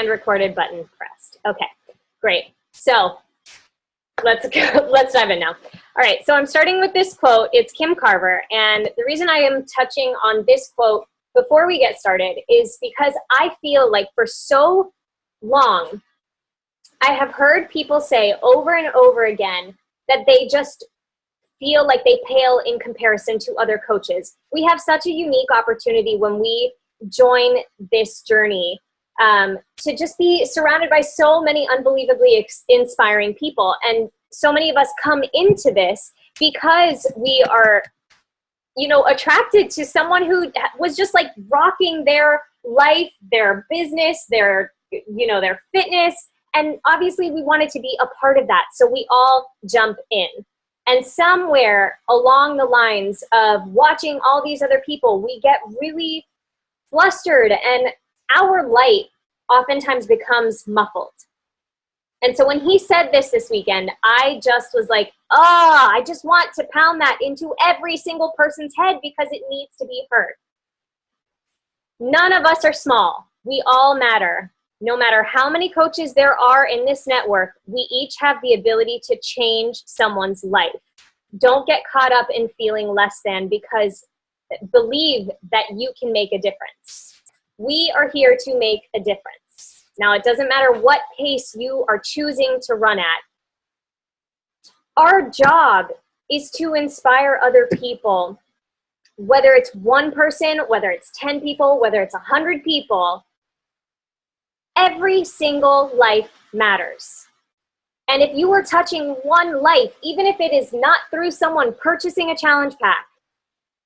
And recorded button pressed. Okay, great. So let's go, let's dive in now. All right, so I'm starting with this quote. It's Kim Carver. And the reason I am touching on this quote before we get started is because I feel like for so long, I have heard people say over and over again that they just feel like they pale in comparison to other coaches. We have such a unique opportunity when we join this journey to just be surrounded by so many unbelievably inspiring people. And so many of us come into this because we are, you know, attracted to someone who was just like rocking their life, their business, their, you know, their fitness. And obviously we wanted to be a part of that. So we all jump in. And somewhere along the lines of watching all these other people, we get really flustered and our light oftentimes becomes muffled. And so when he said this weekend, I just was like, oh, I just want to pound that into every single person's head because it needs to be heard. None of us are small. We all matter. No matter how many coaches there are in this network, we each have the ability to change someone's life. Don't get caught up in feeling less than, because believe that you can make a difference. We are here to make a difference. Now, it doesn't matter what pace you are choosing to run at. Our job is to inspire other people, whether it's one person, whether it's 10 people, whether it's 100 people. Every single life matters. And if you are touching one life, even if it is not through someone purchasing a challenge pack,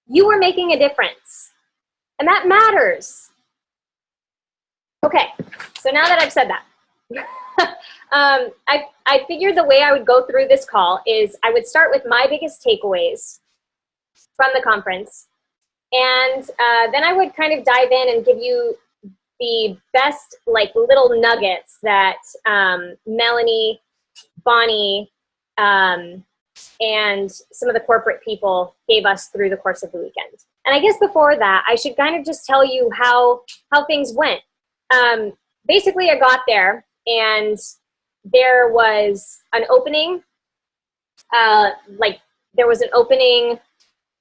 you are making a difference. And that matters. Okay, so now that I've said that, I figured the way I would go through this call is I would start with my biggest takeaways from the conference. And then I would kind of dive in and give you the best like little nuggets that Melanie, Bonnie, and some of the corporate people gave us through the course of the weekend. And I guess before that, I should kind of just tell you how things went. Basically, I got there and there was an opening, there was an opening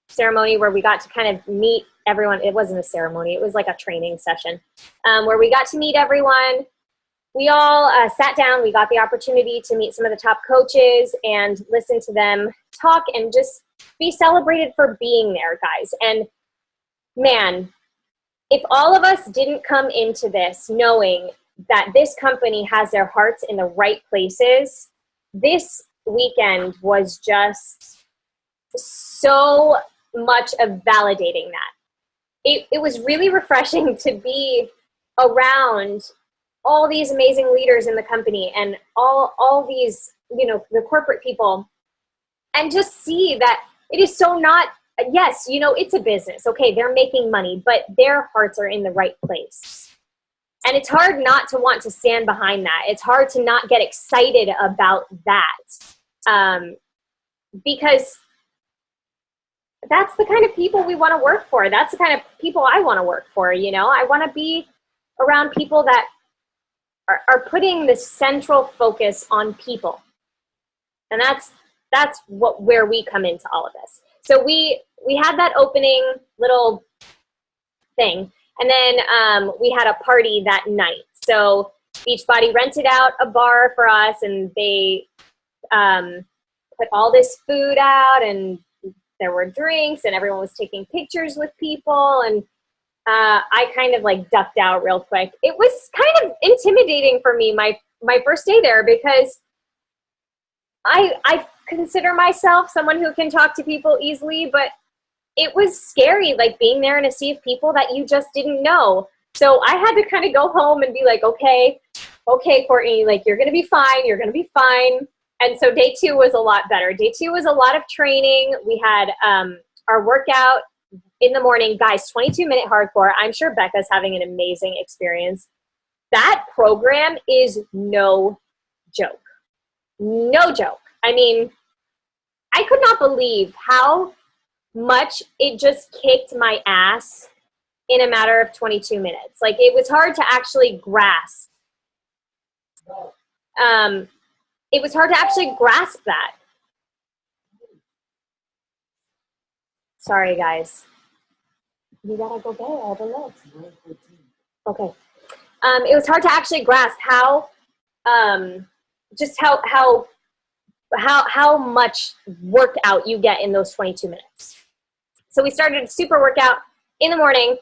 ceremony where we got to kind of meet everyone. It wasn't a ceremony. It was like a training session where we got to meet everyone. We all sat down. We got the opportunity to meet some of the top coaches and listen to them talk and just be celebrated for being there, guys. And man, if all of us didn't come into this knowing that this company has their hearts in the right places, this weekend was just so much of validating that. It was really refreshing to be around all these amazing leaders in the company and all these, you know, the corporate people, and just see that it is so not, yes, you know, it's a business. Okay, they're making money, but their hearts are in the right place. And it's hard not to want to stand behind that. It's hard to not get excited about that because that's the kind of people we want to work for. That's the kind of people I want to work for, you know. I want to be around people that are putting the central focus on people. And that's where we come into all of this. So we had that opening little thing, and then we had a party that night. So Beachbody rented out a bar for us, and they put all this food out, and there were drinks, and everyone was taking pictures with people, and I kind of like ducked out real quick. It was kind of intimidating for me my first day there, because I consider myself someone who can talk to people easily, but it was scary, like being there in a sea of people that you just didn't know. So I had to kind of go home and be like, okay, Courtney, like you're going to be fine. You're going to be fine. And so day 2 was a lot better. Day 2 was a lot of training. We had our workout in the morning. Guys, 22-minute hardcore. I'm sure Becca's having an amazing experience. That program is no joke. No joke. I mean, I could not believe how much it just kicked my ass in a matter of 22 minutes. Like, it was hard to actually grasp It was hard to actually grasp that. Sorry, guys. You gotta go get all the notes. Okay. It was hard to actually grasp how, just how much workout you get in those 22 minutes. So we started a super workout in the morning.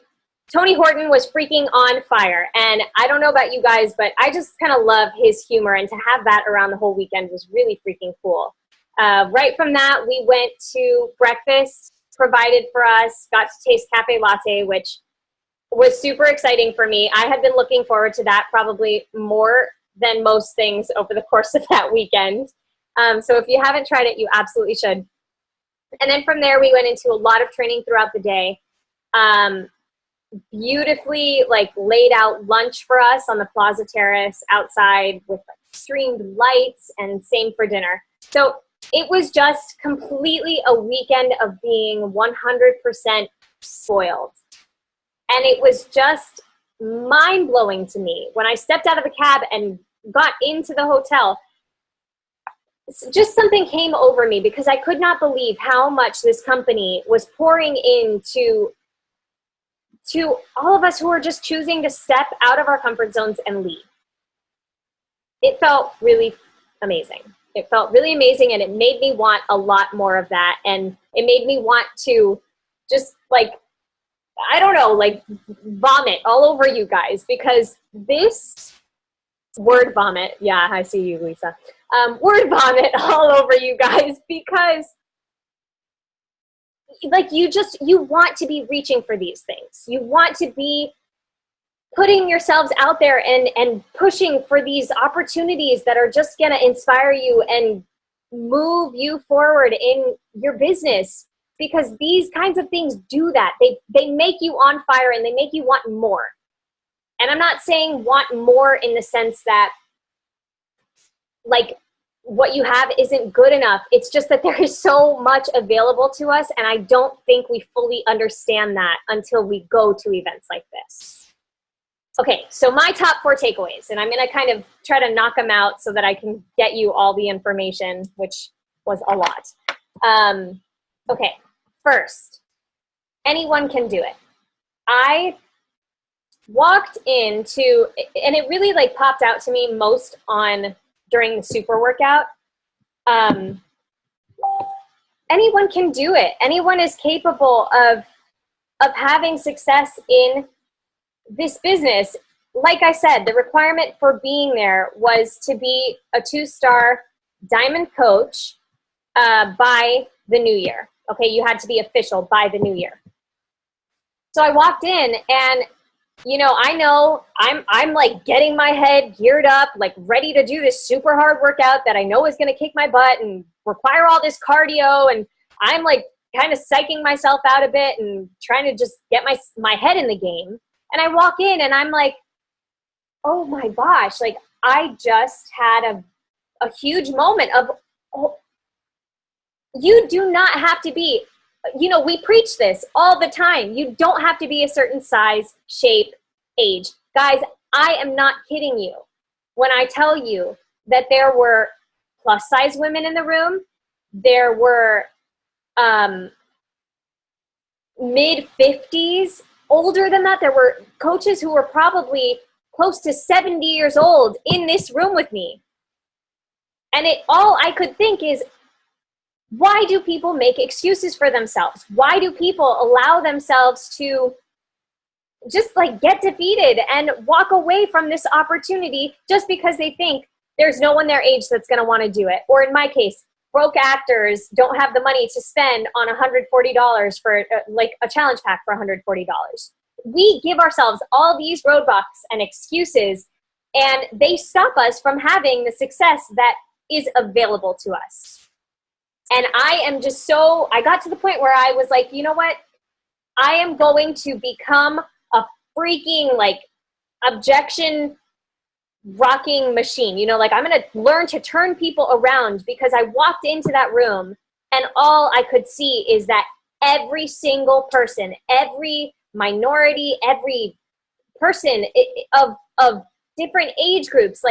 Tony Horton was freaking on fire. And I don't know about you guys, but I just kind of love his humor. And to have that around the whole weekend was really freaking cool. Right from that, we went to breakfast provided for us, got to taste cafe latte, which was super exciting for me. I had been looking forward to that probably more than most things over the course of that weekend. So if you haven't tried it, you absolutely should. And then from there, we went into a lot of training throughout the day. Beautifully laid out lunch for us on the Plaza Terrace outside with streamed lights, and same for dinner. So it was just completely a weekend of being 100% spoiled. And it was just mind-blowing to me. When I stepped out of the cab and got into the hotel, just something came over me because I could not believe how much this company was pouring into all of us who are just choosing to step out of our comfort zones and lead. It felt really amazing. It felt really amazing, and it made me want a lot more of that. And it made me want to just I don't know, vomit all over you guys, because this word vomit, yeah, I see you, Lisa. Word vomit all over you guys, because you want to be reaching for these things. You want to be putting yourselves out there and pushing for these opportunities that are just going to inspire you and move you forward in your business, because these kinds of things do that. They make you on fire, and they make you want more. And I'm not saying want more in the sense that what you have isn't good enough. It's just that there is so much available to us, and I don't think we fully understand that until we go to events like this. Okay, so my top 4 takeaways, and I'm going to kind of try to knock them out so that I can get you all the information, which was a lot. Okay, first, anyone can do it. I walked into, and it really popped out to me most during the super workout. Anyone can do it. Anyone is capable of having success in this business. Like I said, the requirement for being there was to be a 2-star diamond coach by the new year. Okay, you had to be official by the new year. So I walked in, and I know I'm getting my head geared up, ready to do this super hard workout that I know is going to kick my butt and require all this cardio. And I'm kind of psyching myself out a bit and trying to just get my head in the game. And I walk in, and I'm like, oh my gosh, I just had a huge moment of, oh, you do not have to be, we preach this all the time. You don't have to be a certain size, shape, age. Guys, I am not kidding you when I tell you that there were plus size women in the room. There were mid 50s, older than that. There were coaches who were probably close to 70 years old in this room with me. And all I could think is, why do people make excuses for themselves? Why do people allow themselves to just get defeated and walk away from this opportunity just because they think there's no one their age that's going to want to do it? Or in my case, broke actors don't have the money to spend on $140 for a challenge pack for $140. We give ourselves all these roadblocks and excuses, and they stop us from having the success that is available to us. And I am just I got to the point where I was like, you know what? I am going to become a freaking objection rocking machine. I'm going to learn to turn people around, because I walked into that room and all I could see is that every single person, every minority, every person of different age groups,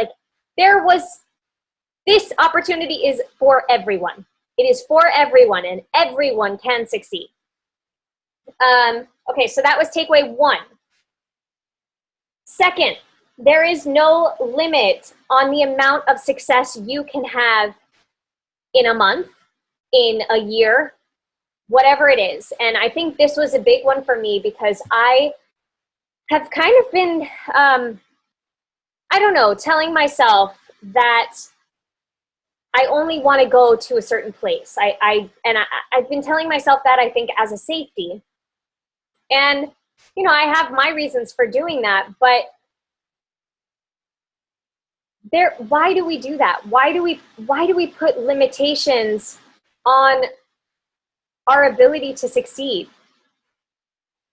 This opportunity is for everyone. It is for everyone, and everyone can succeed. Okay, so that was takeaway 1. Second, there is no limit on the amount of success you can have in a month, in a year, whatever it is. And I think this was a big one for me because I have kind of been, telling myself that I only want to go to a certain place. I've been telling myself that, I think, as a safety. And, I have my reasons for doing that, but why do we do that? Why do we put limitations on our ability to succeed?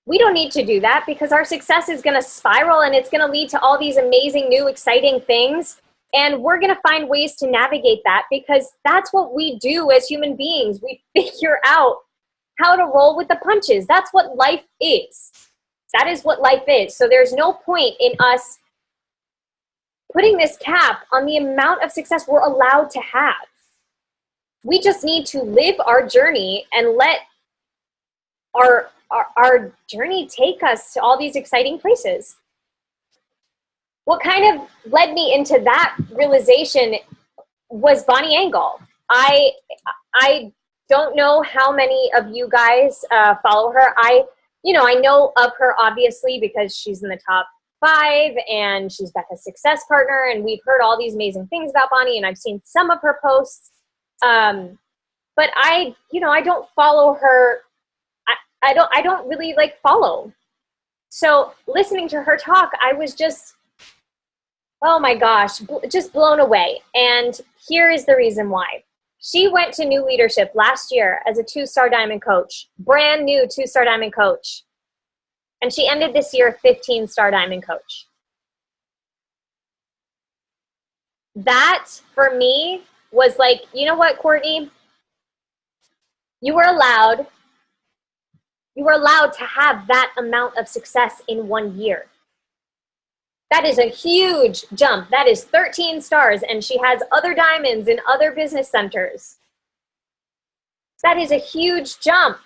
We don't need to do that because our success is going to spiral and it's going to lead to all these amazing, new, exciting things. And we're going to find ways to navigate that because that's what we do as human beings. We figure out how to roll with the punches. That's what life is. That is what life is. So there's no point in us putting this cap on the amount of success we're allowed to have. We just need to live our journey and let our journey take us to all these exciting places. What kind of led me into that realization was Bonnie Engel. I don't know how many of you guys follow her. I know of her obviously because she's in the top 5 and she's Becca's success partner, and we've heard all these amazing things about Bonnie, and I've seen some of her posts. But I don't follow her. I don't really follow. So listening to her talk, I was just, oh my gosh, just blown away. And here is the reason why. She went to New Leadership last year as a 2-star diamond coach, brand new 2-star diamond coach. And she ended this year 15-star diamond coach. That for me was like, you know what, Courtney? You were allowed to have that amount of success in 1 year. That is a huge jump. That is 13 stars, and she has other diamonds in other business centers. That is a huge jump.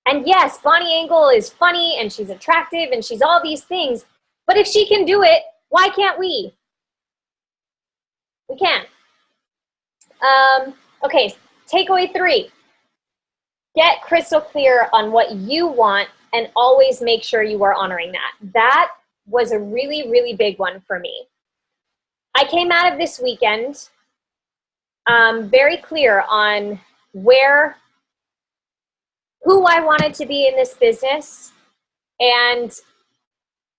And yes, Bonnie Engel is funny, and she's attractive, and she's all these things. But if she can do it, why can't we? We can. Okay, takeaway 3. Get crystal clear on what you want and always make sure you are honoring that. That was a really, really big one for me. I came out of this weekend very clear on who I wanted to be in this business and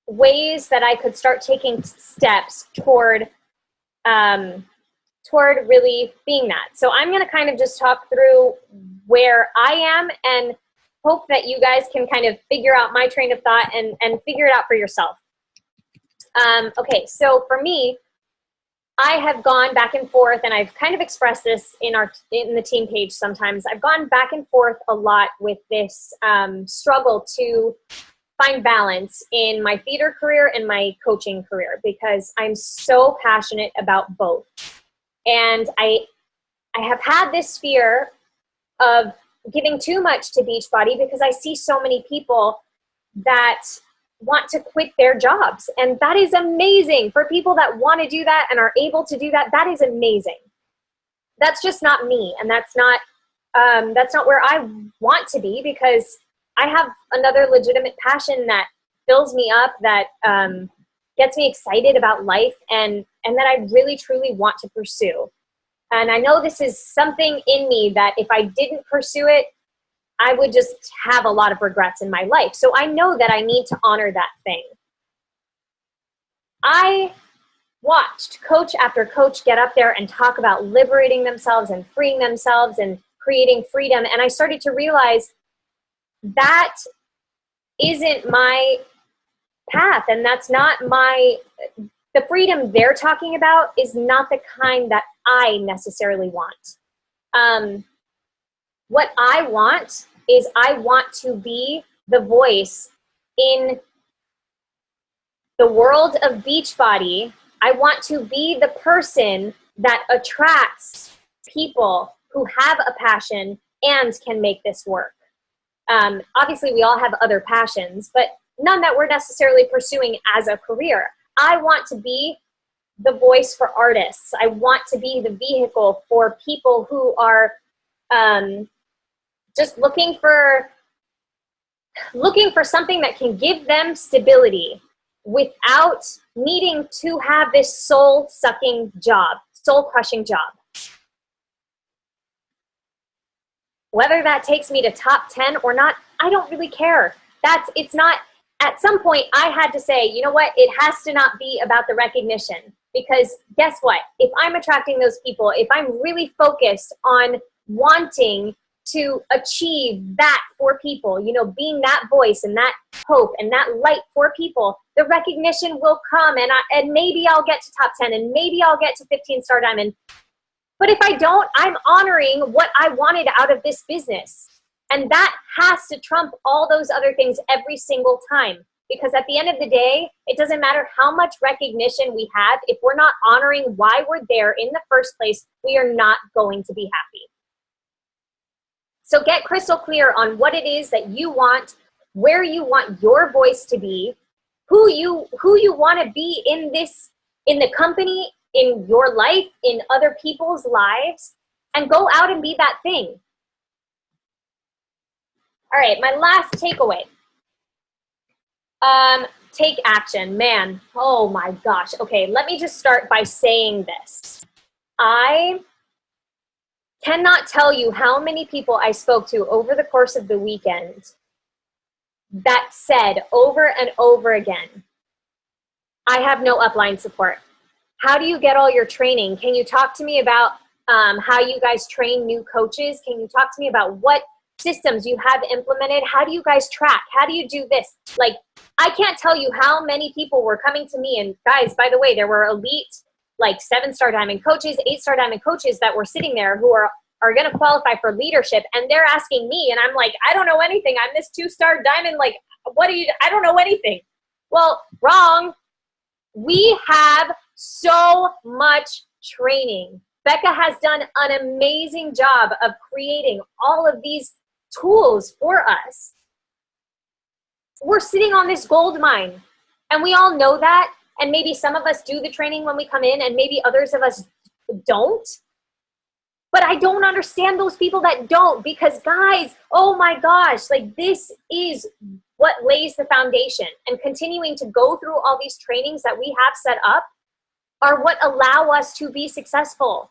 ways that I could start taking steps toward really being that. So I'm going to kind of just talk through where I am and hope that you guys can kind of figure out my train of thought and figure it out for yourself. Okay, so for me, I have gone back and forth, and I've kind of expressed this in the team page sometimes. I've gone back and forth a lot with this struggle to find balance in my theater career and my coaching career because I'm so passionate about both. And I have had this fear of giving too much to Beachbody because I see so many people that want to quit their jobs. And that is amazing. For people that want to do that and are able to do that, that is amazing. That's just not me. And that's not where I want to be because I have another legitimate passion that fills me up, that gets me excited about life and that I really, truly want to pursue. And I know this is something in me that if I didn't pursue it, I would just have a lot of regrets in my life. So I know that I need to honor that thing. I watched coach after coach get up there and talk about liberating themselves and freeing themselves and creating freedom. And I started to realize that isn't my path. And that's not the freedom they're talking about is not the kind that I necessarily want. What I want is I want to be the voice in the world of Beachbody. I want to be the person that attracts people who have a passion and can make this work. Obviously, we all have other passions, but none that we're necessarily pursuing as a career. I want to be the voice for artists. I want to be the vehicle for people who are just looking for something that can give them stability without needing to have this soul-sucking job, soul-crushing job. Whether that takes me to top 10 or not, I don't really care. It's not, at some point I had to say, you know what, it has to not be about the recognition, because guess what? If I'm attracting those people, if I'm really focused on wanting to achieve that for people, being that voice and that hope and that light for people, the recognition will come, and maybe I'll get to top 10 and maybe I'll get to 15-star diamond. But if I don't, I'm honoring what I wanted out of this business. And that has to trump all those other things every single time. Because at the end of the day, it doesn't matter how much recognition we have. If we're not honoring why we're there in the first place, we are not going to be happy. So get crystal clear on what it is that you want, where you want your voice to be, who you want to be in the company, in your life, in other people's lives, and go out and be that thing. All right, my last takeaway. Take action. Man, oh my gosh. Okay, let me just start by saying this. I cannot tell you how many people I spoke to over the course of the weekend that said over and over again, I have no upline support. How do you get all your training? Can you talk to me about how you guys train new coaches? Can you talk to me about what systems you have implemented? How do you guys track? How do you do this? Like, I can't tell you how many people were coming to me. And guys, by the way, there were elite, like 7-star diamond coaches, 8-star diamond coaches that were sitting there who are going to qualify for leadership. And they're asking me, and I'm like, I don't know anything. I'm this 2-star diamond. Like, I don't know anything. Well, wrong. We have so much training. Becca has done an amazing job of creating all of these tools for us. We're sitting on this gold mine, and we all know that. And maybe some of us do the training when we come in, and maybe others of us don't. But I don't understand those people that don't, because guys, oh my gosh, like this is what lays the foundation. And continuing to go through all these trainings that we have set up are what allow us to be successful.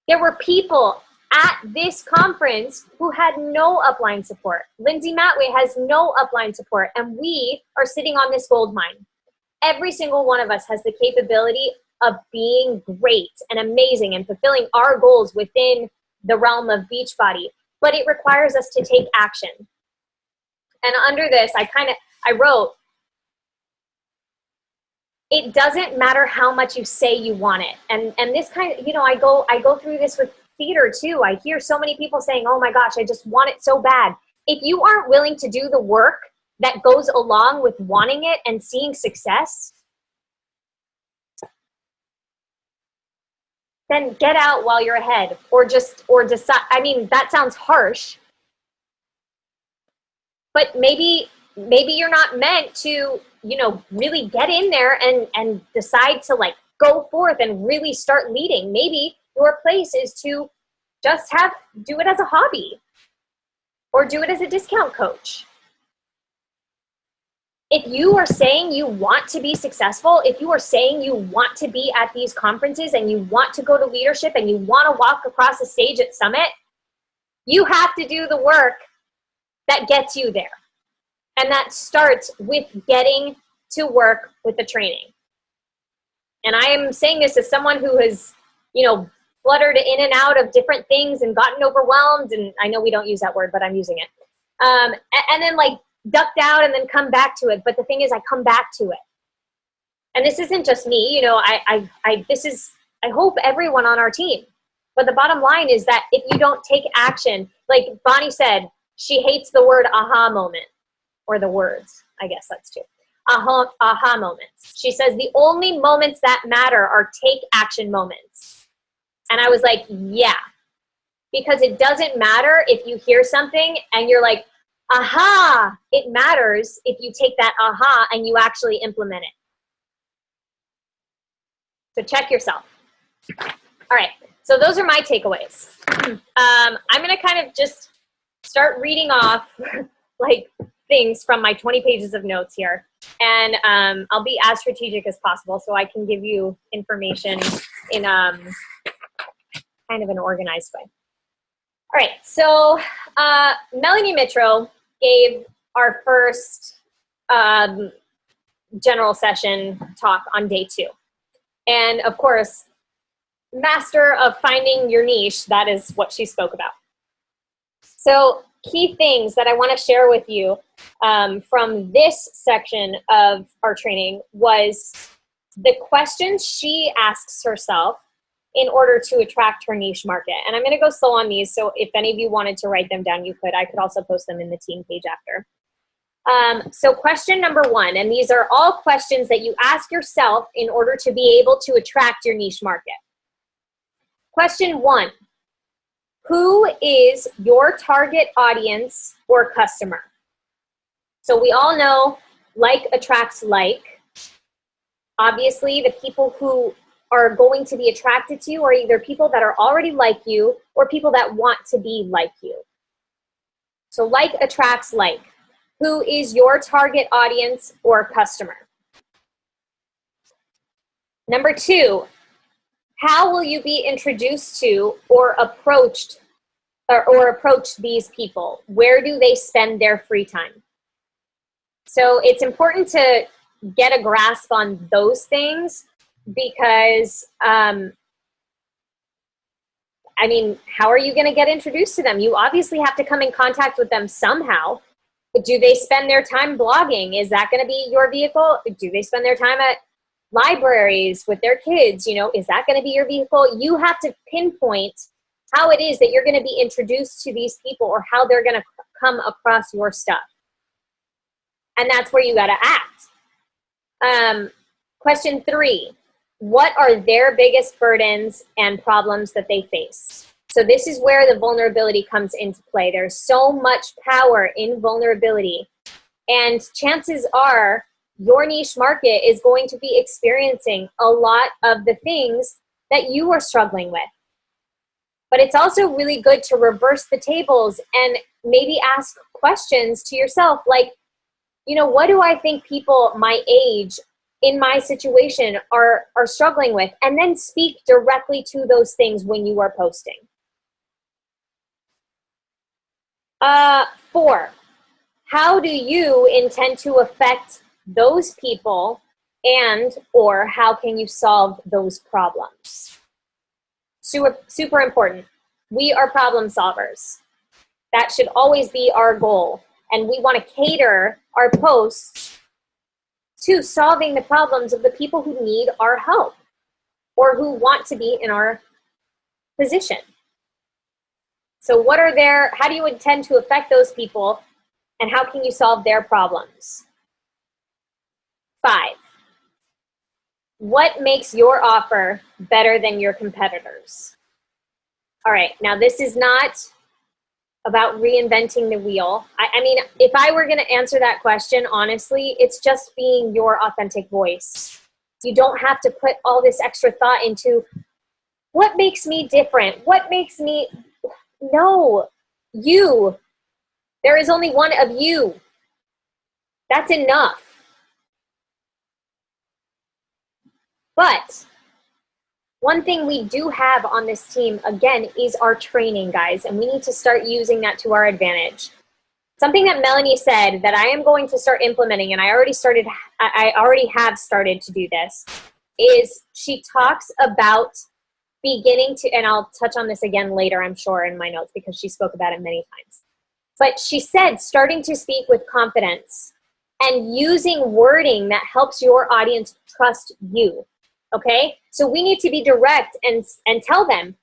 There were people at this conference who had no upline support. Lindsay Matway has no upline support, and we are sitting on this gold mine. Every single one of us has the capability of being great and amazing and fulfilling our goals within the realm of Beachbody, but it requires us to take action. And under this, I wrote, it doesn't matter how much you say you want it. And this kind of, I go through this with theater too. I hear so many people saying, oh my gosh, I just want it so bad. If you aren't willing to do the work that goes along with wanting it and seeing success, then get out while you're ahead, or decide. I mean, that sounds harsh, but maybe you're not meant to, really get in there and decide to like go forth and really start leading. Maybe your place is to just do it as a hobby or do it as a discount coach. If you are saying you want to be successful, if you are saying you want to be at these conferences and you want to go to leadership and you want to walk across the stage at Summit, you have to do the work that gets you there. And that starts with getting to work with the training. And I am saying this as someone who has, fluttered in and out of different things and gotten overwhelmed. And I know we don't use that word, but I'm using it. And then like ducked out and then come back to it. But the thing is, I come back to it. And this isn't just me, I hope everyone on our team. But the bottom line is that if you don't take action, like Bonnie said, she hates the word aha moment, or the words, I guess that's too. aha moments. She says the only moments that matter are take action moments. And I was like, yeah, because it doesn't matter if you hear something and you're like, aha, it matters if you take that aha and you actually implement it. So check yourself. All right, so those are my takeaways. I'm going to kind of just start reading off like things from my 20 pages of notes here. And I'll be as strategic as possible so I can give you information in kind of an organized way. All right, so Melanie Mitro gave our first general session talk on day 2. And of course, master of finding your niche, that is what she spoke about. So key things that I want to share with you from this section of our training was the questions she asks herself in order to attract her niche market. And I'm going to go slow on these, so if any of you wanted to write them down, you could. I could also post them in the team page after. So question number 1, and these are all questions that you ask yourself in order to be able to attract your niche market. Question 1, who is your target audience or customer? So we all know like attracts like. Obviously, the people who are going to be attracted to you are either people that are already like you or people that want to be like you. So like attracts like. Who is your target audience or customer? Number 2, how will you be introduced to or approach these people? Where do they spend their free time? So it's important to get a grasp on those things because, I mean, how are you going to get introduced to them? You obviously have to come in contact with them somehow. Do they spend their time blogging? Is that going to be your vehicle? Do they spend their time at libraries with their kids? You know, is that going to be your vehicle? You have to pinpoint how it is that you're going to be introduced to these people or how they're going to come across your stuff. And that's where you got to act. Question 3, what are their biggest burdens and problems that they face? So this is where the vulnerability comes into play. There's so much power in vulnerability. And chances are your niche market is going to be experiencing a lot of the things that you are struggling with. But it's also really good to reverse the tables and maybe ask questions to yourself like, you know, what do I think people my age in my situation are struggling with? And then speak directly to those things when you are posting. 4, how do you intend to affect those people and or how can you solve those problems? Super important. We are problem solvers. That should always be our goal. And we want to cater our posts to solving the problems of the people who need our help or who want to be in our position. So how do you intend to affect those people and how can you solve their problems? 5, what makes your offer better than your competitors? All right, now this is not about reinventing the wheel. I mean, if I were going to answer that question, honestly, it's just being your authentic voice. You don't have to put all this extra thought into what makes me different, what makes me... No, you. There is only one of you. That's enough. But one thing we do have on this team, again, is our training, guys, and we need to start using that to our advantage. Something that Melanie said that I am going to start implementing, and I already have started to do this, is she talks about beginning to, and I'll touch on this again later, I'm sure, in my notes because she spoke about it many times. But she said starting to speak with confidence and using wording that helps your audience trust you, okay? So we need to be direct and tell them,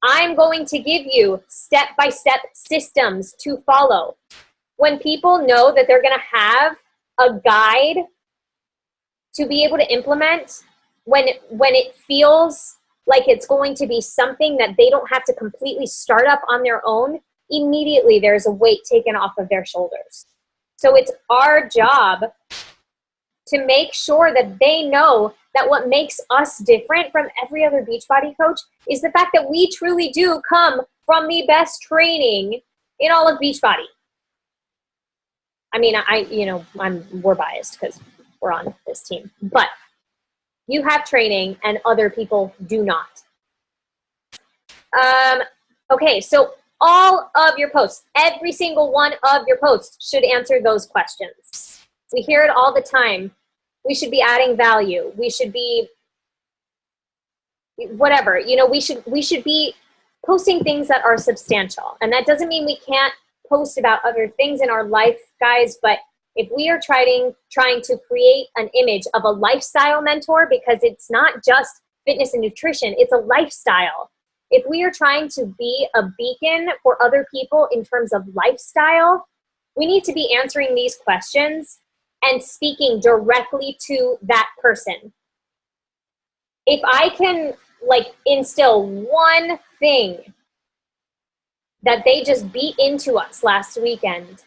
I'm going to give you step-by-step systems to follow. When people know that they're going to have a guide to be able to implement when it feels like it's going to be something that they don't have to completely start up on their own. Immediately there's a weight taken off of their shoulders. So it's our job to make sure that they know that what makes us different from every other Beachbody coach is the fact that we truly do come from the best training in all of Beachbody. I mean, we're biased because we're on this team, but you have training and other people do not. Okay, so all of your posts, every single one of your posts should answer those questions. We hear it all the time. We should be adding value. We should be whatever, we should be posting things that are substantial. And that doesn't mean we can't post about other things in our life, guys, but if we are trying to create an image of a lifestyle mentor, because it's not just fitness and nutrition, it's a lifestyle. If we are trying to be a beacon for other people in terms of lifestyle, we need to be answering these questions and speaking directly to that person. If I can instill one thing that they just beat into us last weekend,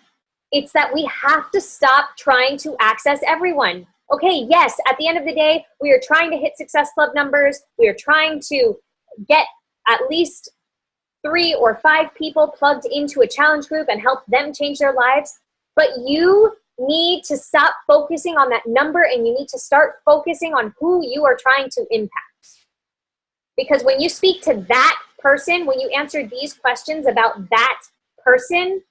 it's that we have to stop trying to access everyone. Okay, yes, at the end of the day, we are trying to hit Success Club numbers. We are trying to get at least 3 or 5 people plugged into a challenge group and help them change their lives. But you need to stop focusing on that number, and you need to start focusing on who you are trying to impact. Because when you speak to that person, when you answer these questions about that person,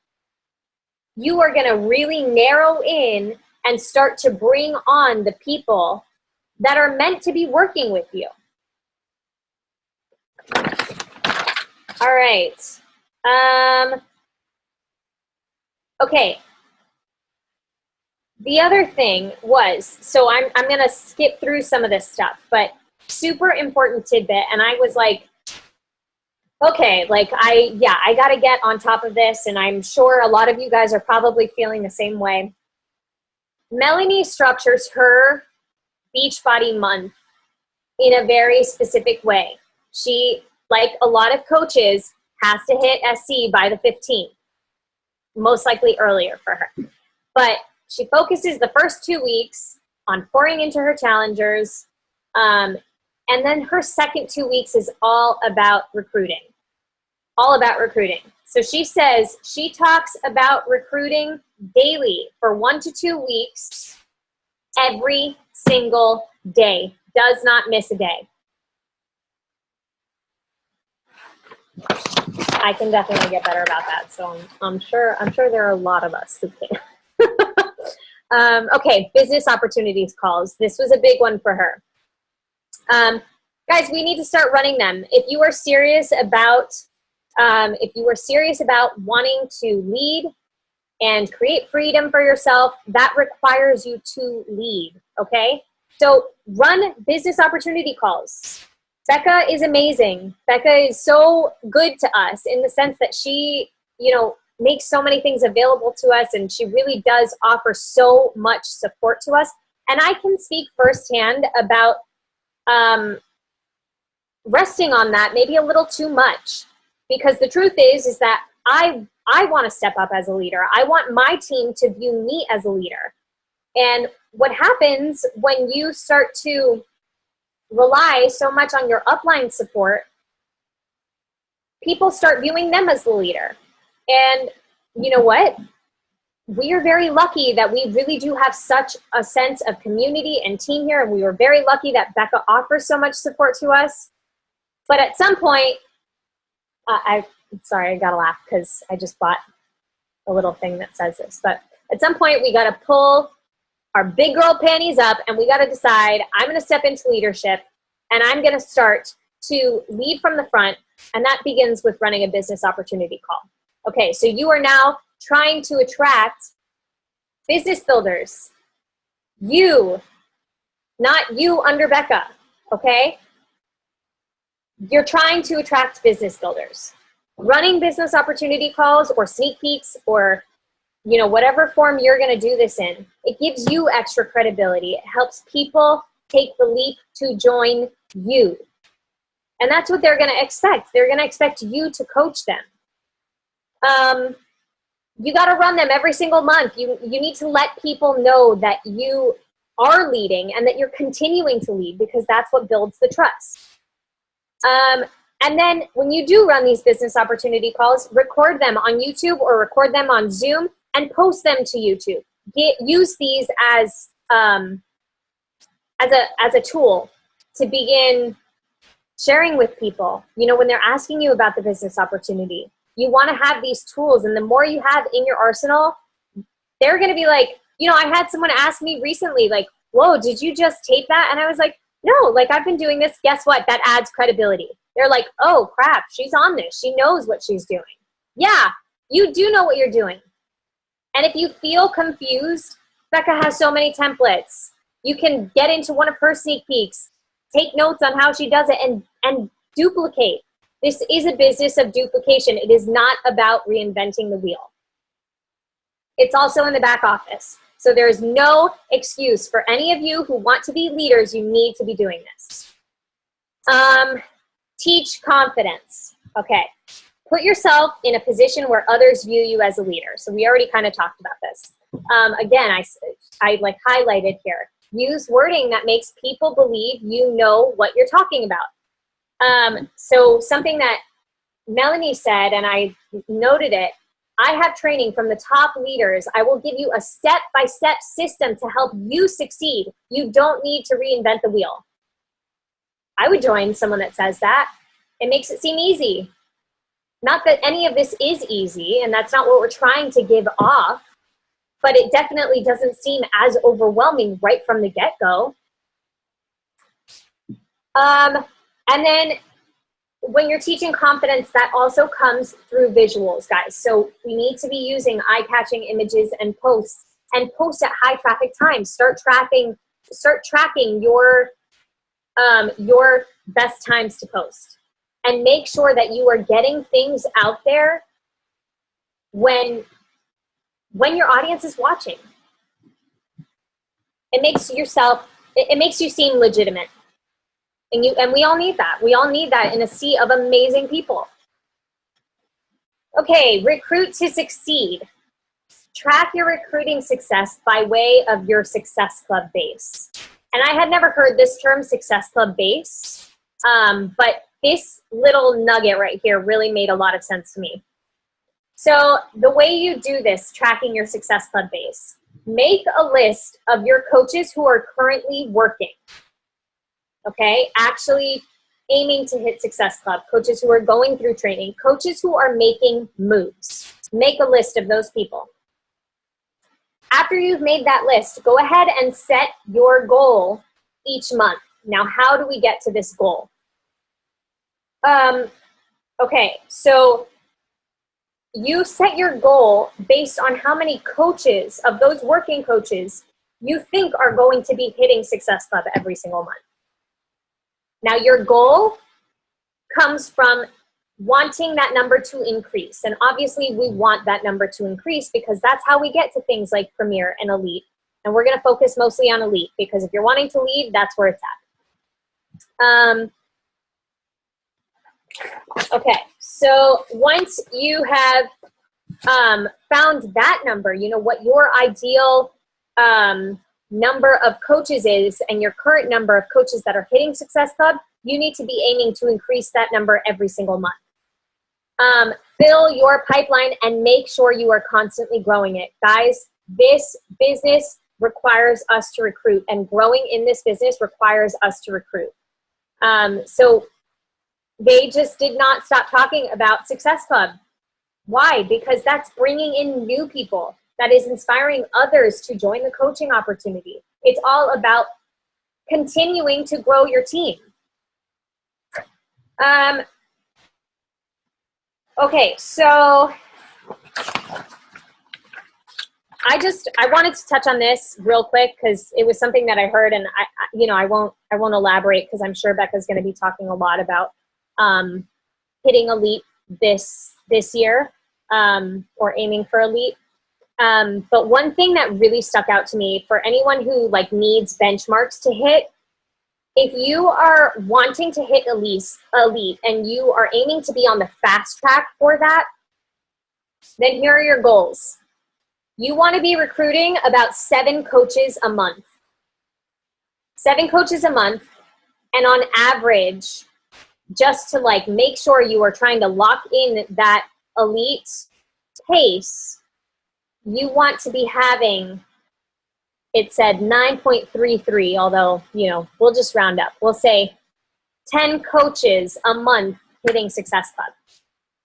you are going to really narrow in and start to bring on the people that are meant to be working with you. All right. Okay. The other thing was, so I'm going to skip through some of this stuff, but super important tidbit. And I was like, okay, I got to get on top of this. And I'm sure a lot of you guys are probably feeling the same way. Melanie structures her Beachbody month in a very specific way. She, like a lot of coaches, has to hit SC by the 15th, most likely earlier for her. But she focuses the first 2 weeks on pouring into her challengers. And then her second 2 weeks is all about recruiting. All about recruiting. So she says she talks about recruiting daily for 1 to 2 weeks, every single day. Does not miss a day. I can definitely get better about that. So I'm sure there are a lot of us who can. Okay, business opportunities calls. This was a big one for her. Guys, we need to start running them. If you are serious about wanting to lead and create freedom for yourself, that requires you to lead, okay? So run business opportunity calls. Becca is amazing. Becca is so good to us in the sense that she, makes so many things available to us, and she really does offer so much support to us. And I can speak firsthand about resting on that maybe a little too much, because the truth is that I want to step up as a leader. I want my team to view me as a leader. And what happens when you start to rely so much on your upline support, people start viewing them as the leader. And you know what? We are very lucky that we really do have such a sense of community and team here. And we were very lucky that Becca offers so much support to us. But at some point, I'm sorry, I gotta laugh because I just bought a little thing that says this. But at some point, we gotta pull our big girl panties up and we gotta decide, I'm gonna step into leadership and I'm gonna start to lead from the front. And that begins with running a business opportunity call. Okay, so you are now trying to attract business builders. You, not you under Becca, okay? You're trying to attract business builders. Running business opportunity calls or sneak peeks or you know, whatever form you're going to do this in, it gives you extra credibility. It helps people take the leap to join you. And that's what they're going to expect. They're going to expect you to coach them. You got to run them every single month. You need to let people know that you are leading and that you're continuing to lead, because that's what builds the trust. And then when you do run these business opportunity calls, record them on YouTube or record them on Zoom and post them to YouTube. Use these as a tool to begin sharing with people. You know, when they're asking you about the business opportunity, you want to have these tools, and the more you have in your arsenal, they're going to be like, you know, I had someone ask me recently, like, whoa, did you just tape that? And I was like, no, like, I've been doing this. Guess what? That adds credibility. They're like, oh crap, she's on this. She knows what she's doing. Yeah, you do know what you're doing. And if you feel confused, Becca has so many templates. You can get into one of her sneak peeks, take notes on how she does it, and duplicate. This is a business of duplication. It is not about reinventing the wheel. It's also in the back office. So there's no excuse for any of you who want to be leaders. You need to be doing this. Teach confidence. Okay. Put yourself in a position where others view you as a leader. So we already kind of talked about this. Again, I like highlighted here. Use wording that makes people believe you know what you're talking about. So something that Melanie said, and I noted it, I have training from the top leaders. I will give you a step-by-step system to help you succeed. You don't need to reinvent the wheel. I would join someone that says that. It makes it seem easy. Not that any of this is easy, and that's not what we're trying to give off, but it definitely doesn't seem as overwhelming right from the get-go. And then when you're teaching confidence, that also comes through visuals, guys. So we need to be using eye-catching images and post at high traffic times. Start tracking your best times to post, and make sure that you are getting things out there when your audience is watching. It makes you seem legitimate. And we all need that. We all need that in a sea of amazing people. Okay, recruit to succeed. Track your recruiting success by way of your Success Club base. And I had never heard this term, Success Club base, but this little nugget right here really made a lot of sense to me. So the way you do this, tracking your Success Club base, make a list of your coaches who are currently working. Okay, actually aiming to hit Success Club, coaches who are going through training, coaches who are making moves. Make a list of those people. After you've made that list, go ahead and set your goal each month. Now, how do we get to this goal? Okay, so you set your goal based on how many coaches of those working coaches you think are going to be hitting Success Club every single month. Now, your goal comes from wanting that number to increase. And obviously, we want that number to increase because that's how we get to things like Premier and Elite. And we're going to focus mostly on Elite because if you're wanting to lead, that's where it's at. Okay, so once you have found that number, you know what your ideal number of coaches is and your current number of coaches that are hitting Success Club, you need to be aiming to increase that number every single month. Fill your pipeline and make sure you are constantly growing it. Guys, this business requires us to recruit, and growing in this business requires us to recruit. So they just did not stop talking about Success Club. Why? Because that's bringing in new people. That is inspiring others to join the coaching opportunity. It's all about continuing to grow your team. Okay, so I wanted to touch on this real quick because it was something that I heard, and I won't elaborate because I'm sure Becca's going to be talking a lot about hitting Elite this year or aiming for Elite. But one thing that really stuck out to me for anyone who like needs benchmarks to hit, if you are wanting to hit elite and you are aiming to be on the fast track for that, then here are your goals. You want to be recruiting about 7 coaches a month. 7 coaches a month. And on average, just to like make sure you are trying to lock in that elite pace, you want to be having, it said 9.33, although, you know, we'll just round up. We'll say 10 coaches a month hitting Success Club.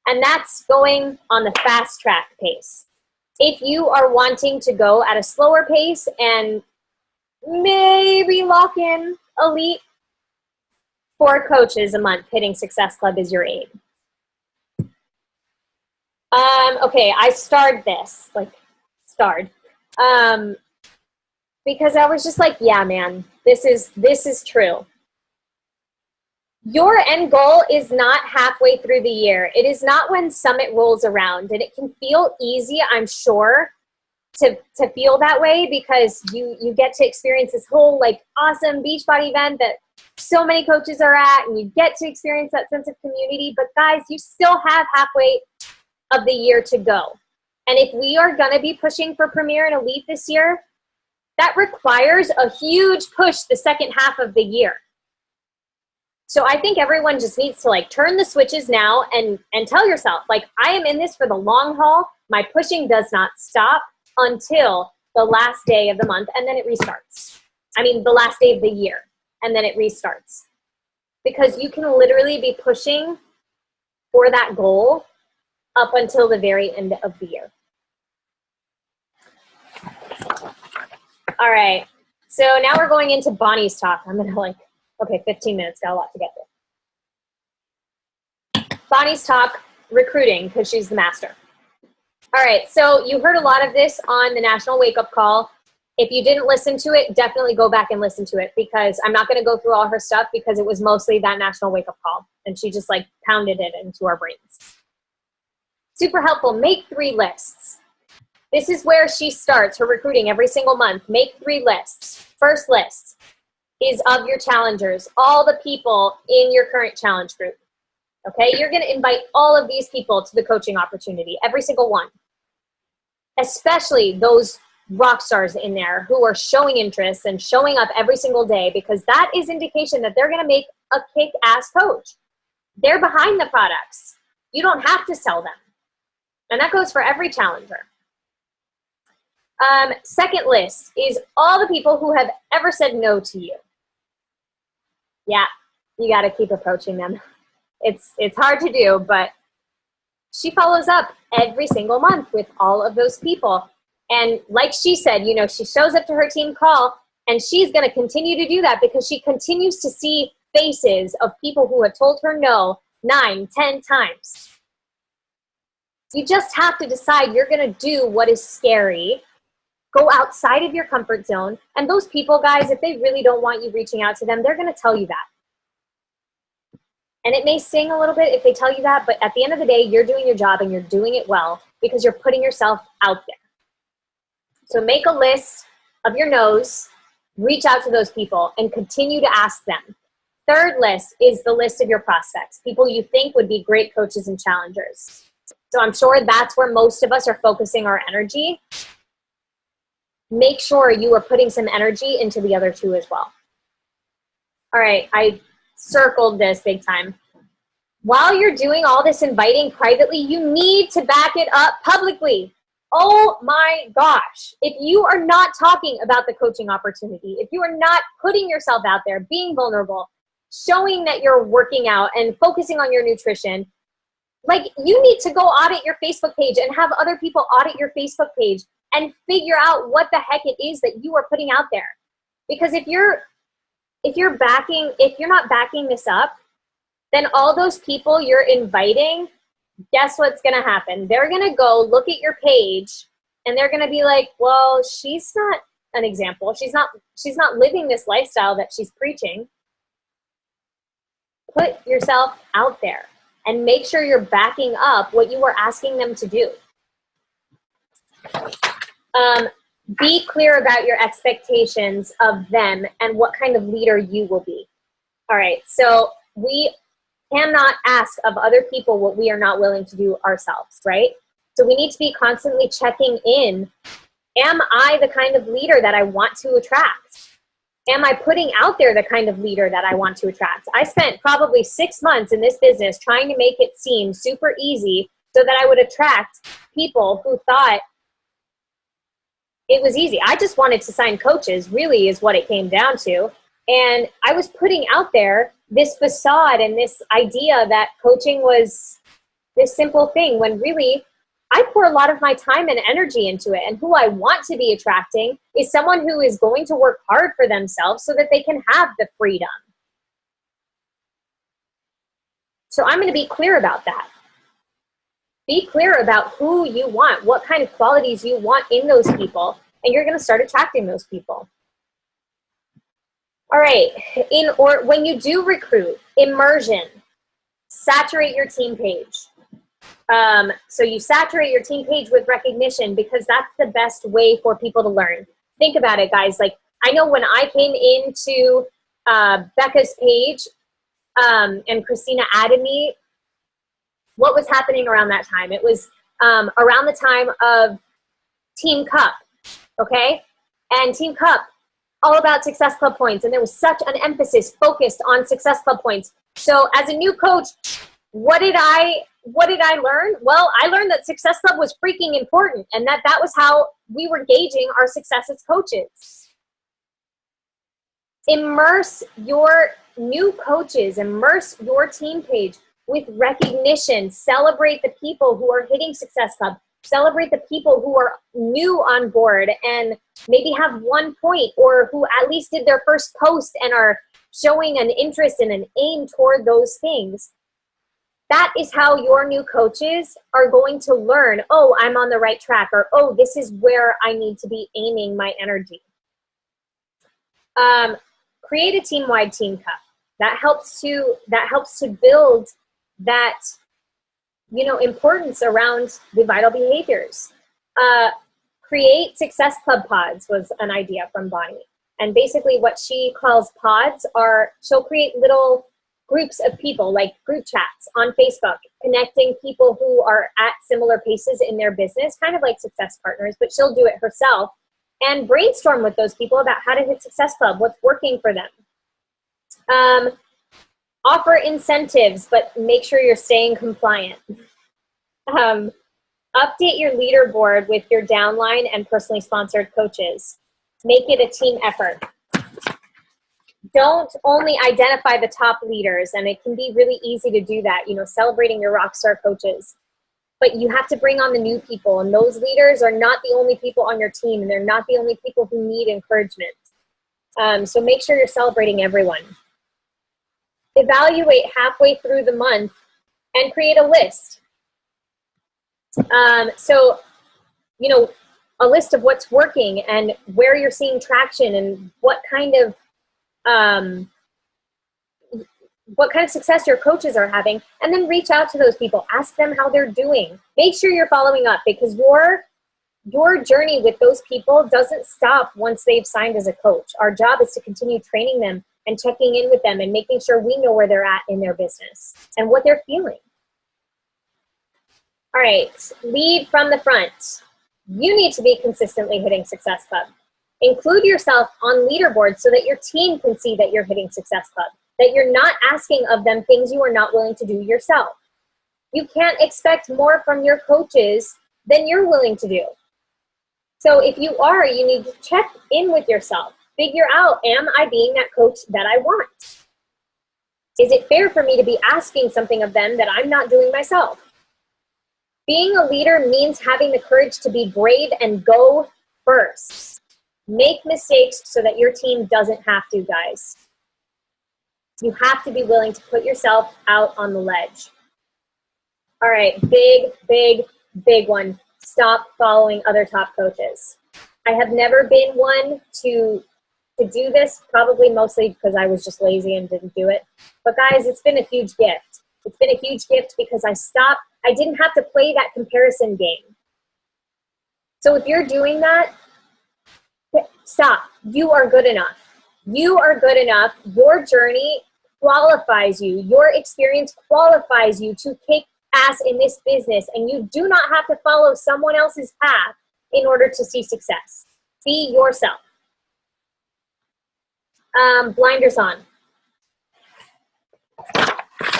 And that's going on the fast track pace. If you are wanting to go at a slower pace and maybe lock in elite, 4 coaches a month hitting Success Club is your aim. Okay, I starred this, because I was just like, yeah, man, this is true. Your end goal is not halfway through the year. It is not when Summit rolls around, and it can feel easy, I'm sure, to feel that way because you get to experience this whole like awesome Beachbody event that so many coaches are at, and you get to experience that sense of community. But guys, you still have halfway of the year to go. And if we are going to be pushing for Premier and Elite this year, that requires a huge push the second half of the year. So I think everyone just needs to like turn the switches now and tell yourself, like, I am in this for the long haul. My pushing does not stop until the last day of the month, and then it restarts. I mean, the last day of the year, and then it restarts. Because you can literally be pushing for that goal up until the very end of the year. All right, so now we're going into Bonnie's talk. I'm gonna okay, 15 minutes, got a lot to get through. Bonnie's talk, recruiting, because she's the master. All right, so you heard a lot of this on the National Wake Up Call. If you didn't listen to it, definitely go back and listen to it, because I'm not gonna go through all her stuff because it was mostly that National Wake Up Call, and she just like pounded it into our brains. Super helpful, make 3 lists. This is where she starts her recruiting every single month. Make 3 lists. First list is of your challengers, all the people in your current challenge group. Okay, you're gonna invite all of these people to the coaching opportunity, every single one. Especially those rock stars in there who are showing interest and showing up every single day, because that is indication that they're gonna make a kick-ass coach. They're behind the products. You don't have to sell them. And that goes for every challenger. Second list is all the people who have ever said no to you. Yeah, you got to keep approaching them. It's hard to do, but she follows up every single month with all of those people. And like she said, you know, she shows up to her team call, and she's going to continue to do that because she continues to see faces of people who have told her no 9, 10 times. You just have to decide you're going to do what is scary. Go outside of your comfort zone. And those people, guys, if they really don't want you reaching out to them, they're going to tell you that. And it may sting a little bit if they tell you that, but at the end of the day, you're doing your job and you're doing it well because you're putting yourself out there. So make a list of your no's, reach out to those people, and continue to ask them. Third list is the list of your prospects, people you think would be great coaches and challengers. So I'm sure that's where most of us are focusing our energy. Make sure you are putting some energy into the other 2 as well. All right, I circled this big time. While you're doing all this inviting privately, you need to back it up publicly. Oh my gosh. If you are not talking about the coaching opportunity, if you are not putting yourself out there, being vulnerable, showing that you're working out and focusing on your nutrition, like, you need to go audit your Facebook page and have other people audit your Facebook page and figure out what the heck it is that you are putting out there. Because if you're not backing this up, then all those people you're inviting, guess what's going to happen? They're going to go look at your page and they're going to be like, well, she's not an example. She's not living this lifestyle that she's preaching. Put yourself out there and make sure you're backing up what you are asking them to do. Be clear about your expectations of them and what kind of leader you will be. All right, so we cannot ask of other people what we are not willing to do ourselves, right? So we need to be constantly checking in. Am I the kind of leader that I want to attract? Am I putting out there the kind of leader that I want to attract? I spent probably 6 months in this business trying to make it seem super easy so that I would attract people who thought it was easy. I just wanted to sign coaches, really is what it came down to. And I was putting out there this facade and this idea that coaching was this simple thing, when really I pour a lot of my time and energy into it. And who I want to be attracting is someone who is going to work hard for themselves so that they can have the freedom. So I'm going to be clear about that. Be clear about who you want, what kind of qualities you want in those people, and you're going to start attracting those people. All right, when you do recruit, immersion, saturate your team page. So you saturate your team page with recognition, because that's the best way for people to learn. Think about it, guys. Like, I know when I came into Becca's page and Christina added me, what was happening around that time? It was around the time of Team Cup, okay? And Team Cup, all about Success Club points. And there was such an emphasis focused on Success Club points. So as a new coach, what did I learn? Well, I learned that Success Club was freaking important, and that was how we were gauging our success as coaches. Immerse your new coaches, immerse your team page with recognition. Celebrate the people who are hitting Success Club. Celebrate the people who are new on board and maybe have 1 point, or who at least did their first post and are showing an interest and an aim toward those things. That is how your new coaches are going to learn, oh, I'm on the right track, or, oh, this is where I need to be aiming my energy. Create a team-wide team cup. That helps to build that, importance around the vital behaviors. Create Success Club pods was an idea from Bonnie. And basically what she calls pods are, she'll create little groups of people, like group chats on Facebook, connecting people who are at similar paces in their business, kind of like Success Partners, but she'll do it herself and brainstorm with those people about how to hit Success Club, what's working for them. Offer incentives, but make sure you're staying compliant. Update your leaderboard with your downline and personally sponsored coaches. Make it a team effort. Don't only identify the top leaders, and it can be really easy to do that, celebrating your rock star coaches. But you have to bring on the new people, and those leaders are not the only people on your team, and they're not the only people who need encouragement. So make sure you're celebrating everyone. Evaluate halfway through the month and create a list. A list of what's working and where you're seeing traction and what kind of success your coaches are having, and then reach out to those people. Ask them how they're doing. Make sure you're following up, because your journey with those people doesn't stop once they've signed as a coach. Our job is to continue training them and checking in with them and making sure we know where they're at in their business and what they're feeling. All right, lead from the front. You need to be consistently hitting Success Club. Include yourself on leaderboards so that your team can see that you're hitting Success Club, that you're not asking of them things you are not willing to do yourself. You can't expect more from your coaches than you're willing to do. So if you are, you need to check in with yourself. Figure out, am I being that coach that I want? Is it fair for me to be asking something of them that I'm not doing myself? Being a leader means having the courage to be brave and go first. Make mistakes so that your team doesn't have to, guys. You have to be willing to put yourself out on the ledge. All right, big one. Stop following other top coaches. I have never been one to do this, probably mostly because I was just lazy and didn't do it. But guys, it's been a huge gift. It's been a huge gift because I didn't have to play that comparison game. So if you're doing that, stop. You are good enough. You are good enough. Your journey qualifies you. Your experience qualifies you to kick ass in this business, and you do not have to follow someone else's path in order to see success. Be yourself. Blinders on.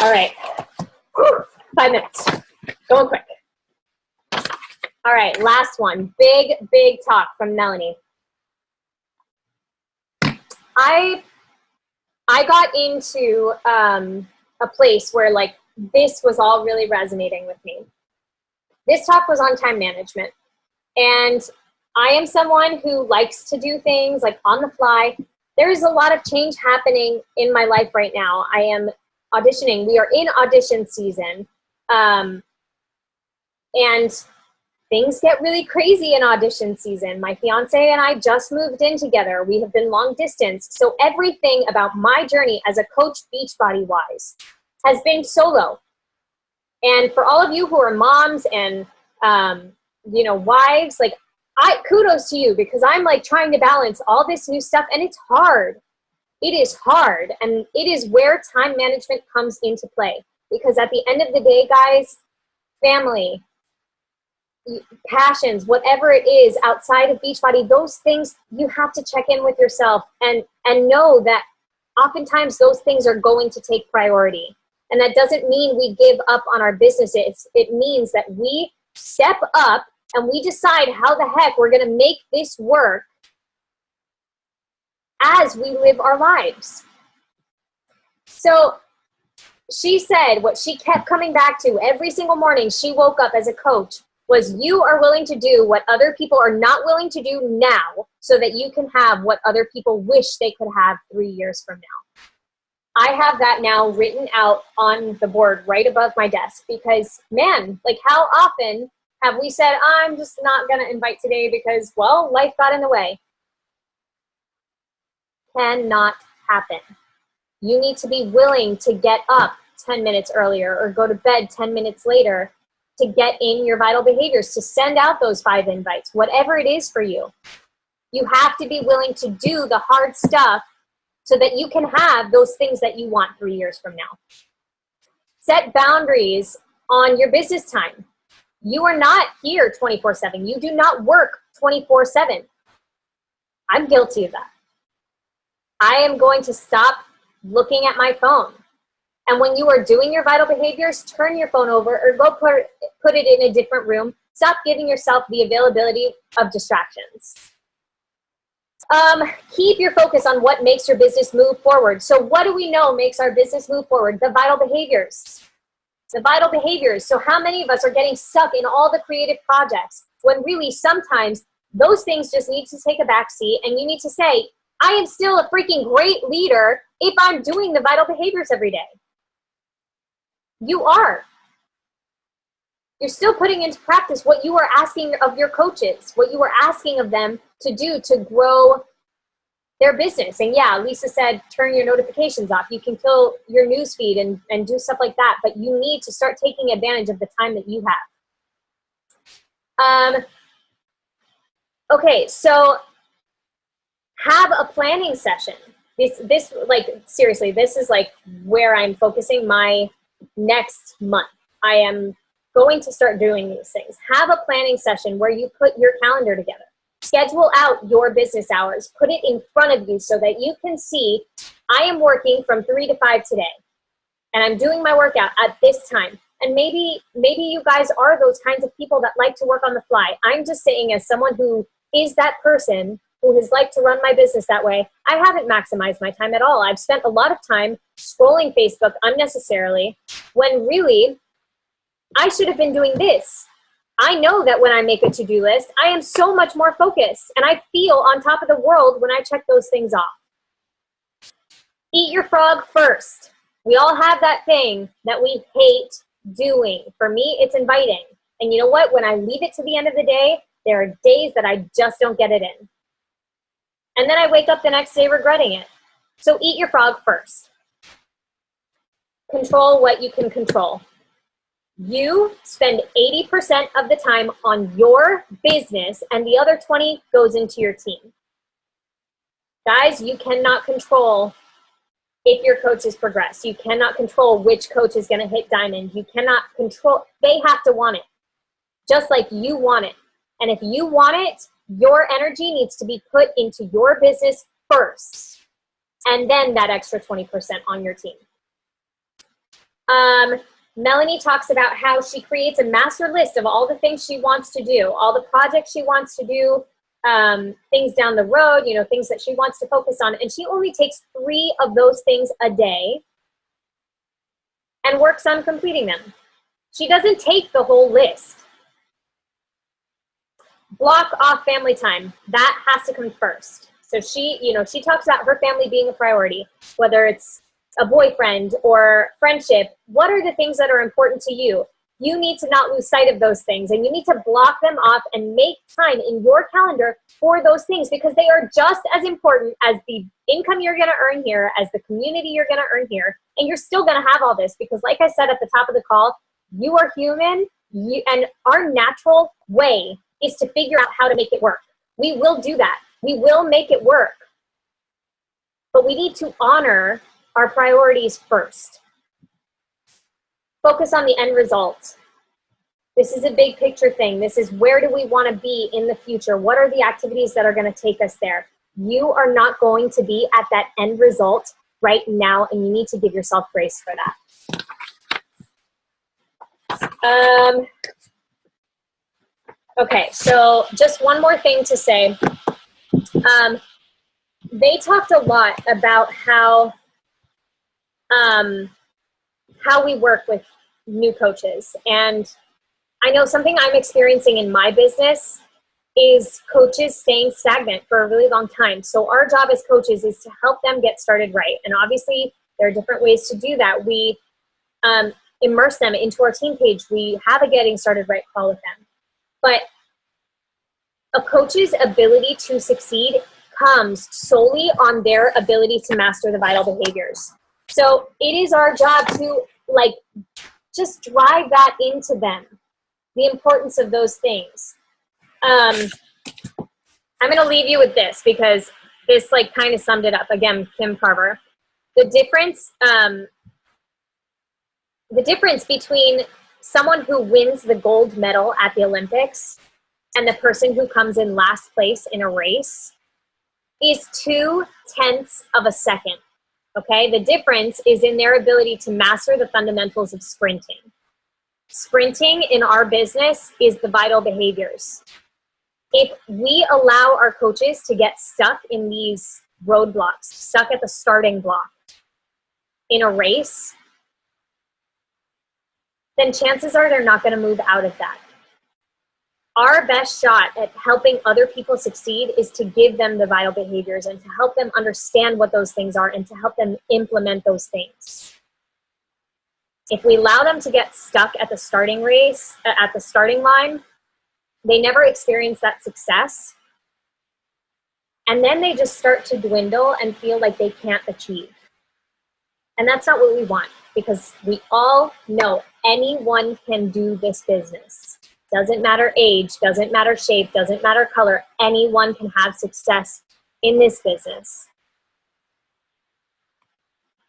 All right. 5 minutes. Going quick. All right, last one. Big talk from Melanie. I got into a place where like this was all really resonating with me. This talk was on time management. And I am someone who likes to do things like on the fly. There is a lot of change happening in my life right now. I am auditioning. We are in audition season. And things get really crazy in audition season. My fiance and I just moved in together. We have been long distance. So everything about my journey as a coach, Beachbody wise, has been solo. And for all of you who are moms and, wives, like kudos to you, because I'm like trying to balance all this new stuff, and it's hard. It is hard. And it is where time management comes into play, because at the end of the day, guys, family, passions, whatever it is outside of Beachbody, those things you have to check in with yourself and know that oftentimes those things are going to take priority. And that doesn't mean we give up on our businesses. It means that we step up and we decide how the heck we're going to make this work as we live our lives. So she said what she kept coming back to every single morning she woke up as a coach was, you are willing to do what other people are not willing to do now so that you can have what other people wish they could have 3 years from now. I have that now written out on the board right above my desk because, man, like how often have we said, I'm just not going to invite today because, well, life got in the way. Cannot happen. You need to be willing to get up 10 minutes earlier or go to bed 10 minutes later to get in your vital behaviors, to send out those 5 invites, whatever it is for you. You have to be willing to do the hard stuff so that you can have those things that you want 3 years from now. Set boundaries on your business time. You are not here 24/7. You do not work 24/7. I'm guilty of that. I am going to stop looking at my phone. And when you are doing your vital behaviors, turn your phone over or go put it in a different room. Stop giving yourself the availability of distractions. Keep your focus on what makes your business move forward. So what do we know makes our business move forward? The vital behaviors. The vital behaviors. So how many of us are getting stuck in all the creative projects when really sometimes those things just need to take a back seat and you need to say, I am still a freaking great leader if I'm doing the vital behaviors every day. You are. You're still putting into practice what you are asking of your coaches, what you are asking of them to do to grow their business. And yeah, Lisa said, turn your notifications off. You can kill your newsfeed and do stuff like that, but you need to start taking advantage of the time that you have. Okay, so have a planning session. This like, seriously, this is like where I'm focusing my next month. I am going to start doing these things. Have a planning session where you put your calendar together. Schedule out your business hours. Put it in front of you so that you can see, I am working from 3 to 5 today. And I'm doing my workout at this time. And maybe you guys are those kinds of people that like to work on the fly. I'm just saying, as someone who is that person who has liked to run my business that way, I haven't maximized my time at all. I've spent a lot of time scrolling Facebook unnecessarily when really I should have been doing this. I know that when I make a to-do list, I am so much more focused and I feel on top of the world when I check those things off. Eat your frog first. We all have that thing that we hate doing. For me, it's inviting. And you know what? When I leave it to the end of the day, there are days that I just don't get it in. And then I wake up the next day regretting it. So eat your frog first. Control what you can control. You spend 80% of the time on your business and the other 20 goes into your team. Guys, you cannot control if your coaches progress. You cannot control which coach is going to hit diamond. You cannot control, they have to want it, just like you want it. And if you want it, your energy needs to be put into your business first, and then that extra 20% on your team. Melanie talks about how she creates a master list of all the things she wants to do, all the projects she wants to do, things down the road, you know, things that she wants to focus on. And she only takes 3 of those things a day and works on completing them. She doesn't take the whole list. Block off family time. That has to come first. So she, you know, she talks about her family being a priority, whether it's a boyfriend or friendship. What are the things that are important to you? You need to not lose sight of those things, and you need to block them off and make time in your calendar for those things, because they are just as important as the income you're going to earn here, as the community you're going to earn here. And you're still going to have all this, because like I said at the top of the call, you are human, and our natural way is to figure out how to make it work. We will do that. We will make it work. But we need to honor our priorities first. Focus on the end result. This is a big picture thing. This is, where do we want to be in the future? What are the activities that are going to take us there? You are not going to be at that end result right now, and you need to give yourself grace for that. Okay, so just one more thing to say. They talked a lot about how we work with new coaches. And I know something I'm experiencing in my business is coaches staying stagnant for a really long time. So our job as coaches is to help them get started right. And obviously there are different ways to do that. We immerse them into our team page. We have a getting started right call with them. But a coach's ability to succeed comes solely on their ability to master the vital behaviors. So it is our job to just drive that into them, the importance of those things. I'm going to leave you with this, because this kind of summed it up. Again, Kim Carver. The difference between someone who wins the gold medal at the Olympics and the person who comes in last place in a race is 0.2 of a second. Okay, the difference is in their ability to master the fundamentals of sprinting. Sprinting in our business is the vital behaviors. If we allow our coaches to get stuck in these roadblocks, stuck at the starting block in a race, then chances are they're not going to move out of that. Our best shot at helping other people succeed is to give them the vital behaviors and to help them understand what those things are and to help them implement those things. If we allow them to get stuck at the starting race, at the starting line, they never experience that success. And then they just start to dwindle and feel like they can't achieve. And that's not what we want, because we all know anyone can do this business. Doesn't matter age, doesn't matter shape, doesn't matter color. Anyone can have success in this business.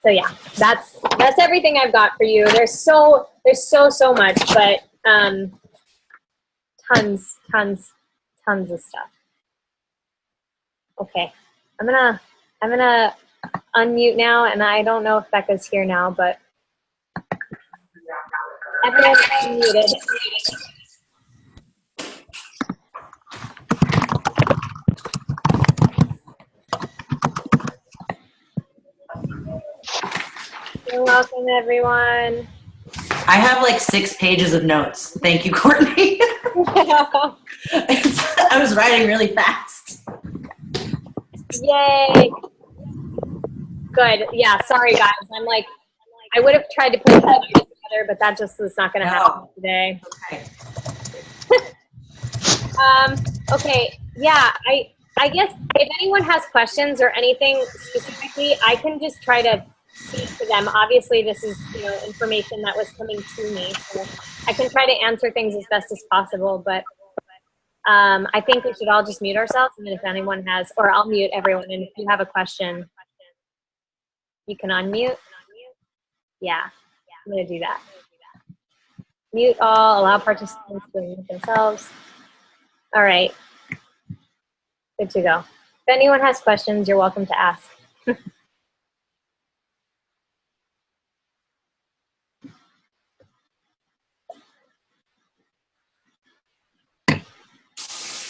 So yeah, that's everything I've got for you. There's so much, but tons of stuff. Okay, I'm gonna unmute now, and I don't know if Becca's here now, but everyone's unmuted. You're welcome, everyone. I have 6 pages of notes. Thank you, Courtney. I was writing really fast. Yay. Good. Yeah, sorry, guys. I would have tried to put it together, but that just was not going to happen today. Okay. Okay. Yeah, I guess if anyone has questions or anything specifically, I can just try to speak to them. Obviously, this is, information that was coming to me, so I can try to answer things as best as possible. But I think we should all just mute ourselves, and if anyone has, or I'll mute everyone. And if you have a question, you can unmute. Yeah, I'm gonna do that. Mute all. Allow participants to unmute themselves. All right, good to go. If anyone has questions, you're welcome to ask.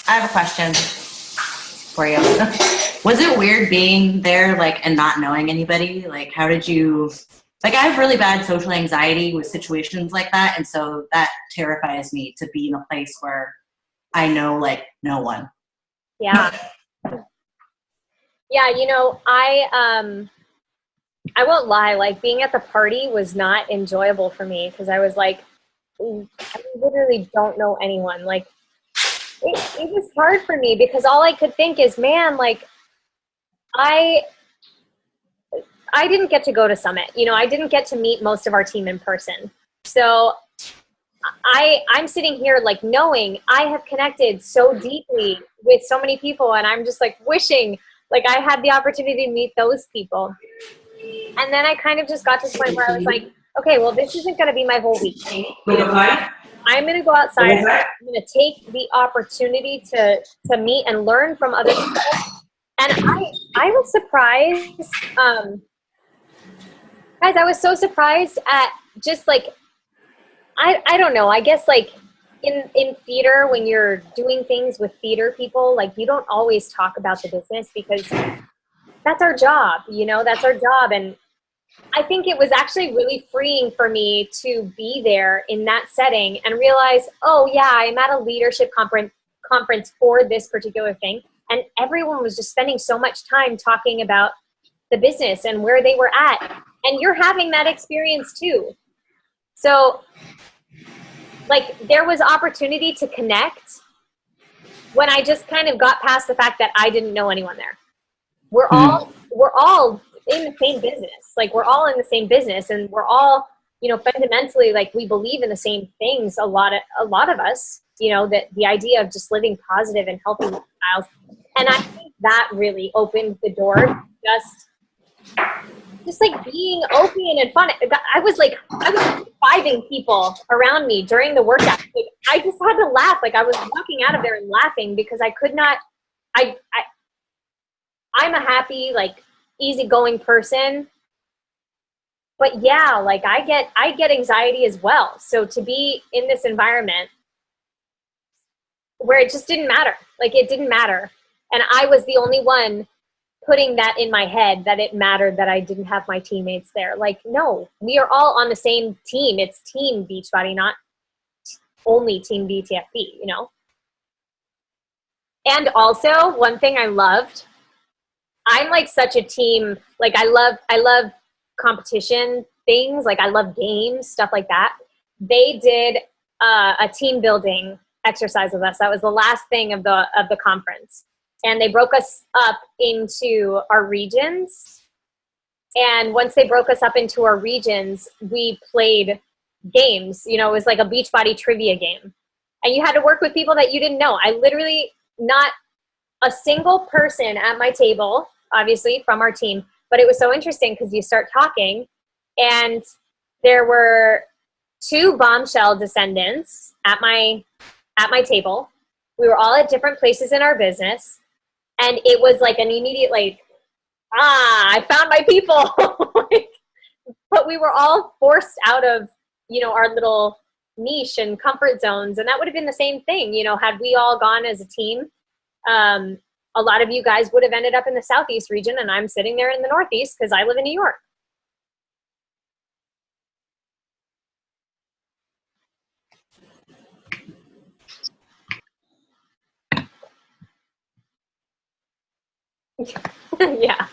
I have a question for you. Was it weird being there, like, and not knowing anybody? Like, how did you, like, I have really bad social anxiety with situations like that. And so that terrifies me, to be in a place where I know, like, no one. Yeah. Yeah, I won't lie, like, being at the party was not enjoyable for me, because I was like, I literally don't know anyone. Like, it was hard for me, because all I could think is, man, like, I didn't get to go to Summit. I didn't get to meet most of our team in person. So I'm sitting here, like, knowing I have connected so deeply with so many people, and I'm just like wishing like I had the opportunity to meet those people. And then I kind of just got to the point where I was like, okay, well, this isn't going to be my whole week. I'm going to go outside. I'm going to take the opportunity to meet and learn from other people. And I was surprised, guys, I was so surprised at just, like, I don't know, I guess, like, in theater, when you're doing things with theater people, like, you don't always talk about the business, because that's our job, that's our job. And I think it was actually really freeing for me to be there in that setting and realize, oh yeah, I'm at a leadership conference for this particular thing. And everyone was just spending so much time talking about the business and where they were at. And you're having that experience too. So, like, there was opportunity to connect when I just kind of got past the fact that I didn't know anyone there. We're all in the same business. Like, we're all in the same business, and we're all, fundamentally, like, we believe in the same things. A lot of us, that the idea of just living positive and healthy lifestyles. And I think that really opened the door to just like being open and fun. I was vibing people around me during the workout. Like, I just had to laugh. Like, I was walking out of there and laughing, because I could not, I'm a happy, like, easygoing person, but yeah, like, I get anxiety as well. So to be in this environment where it just didn't matter, like, it didn't matter. And I was the only one putting that in my head, that it mattered that I didn't have my teammates there. Like, no, we are all on the same team. It's Team Beachbody, not only Team BTFP, And also, one thing I loved, I'm like such a team, like, I love competition things. Like, I love games, stuff like that. They did a team building exercise with us. That was the last thing of the conference. And they broke us up into our regions. And once they broke us up into our regions, we played games. It was like a Beachbody trivia game. And you had to work with people that you didn't know. I literally, not a single person at my table, obviously from our team, but it was so interesting, because you start talking, and there were 2 bombshell descendants at my table. We were all at different places in our business. And it was like an immediate, like, I found my people. But we were all forced out of, our little niche and comfort zones. And that would have been the same thing, had we all gone as a team. A lot of you guys would have ended up in the Southeast region, and I'm sitting there in the Northeast, because I live in New York. Yeah.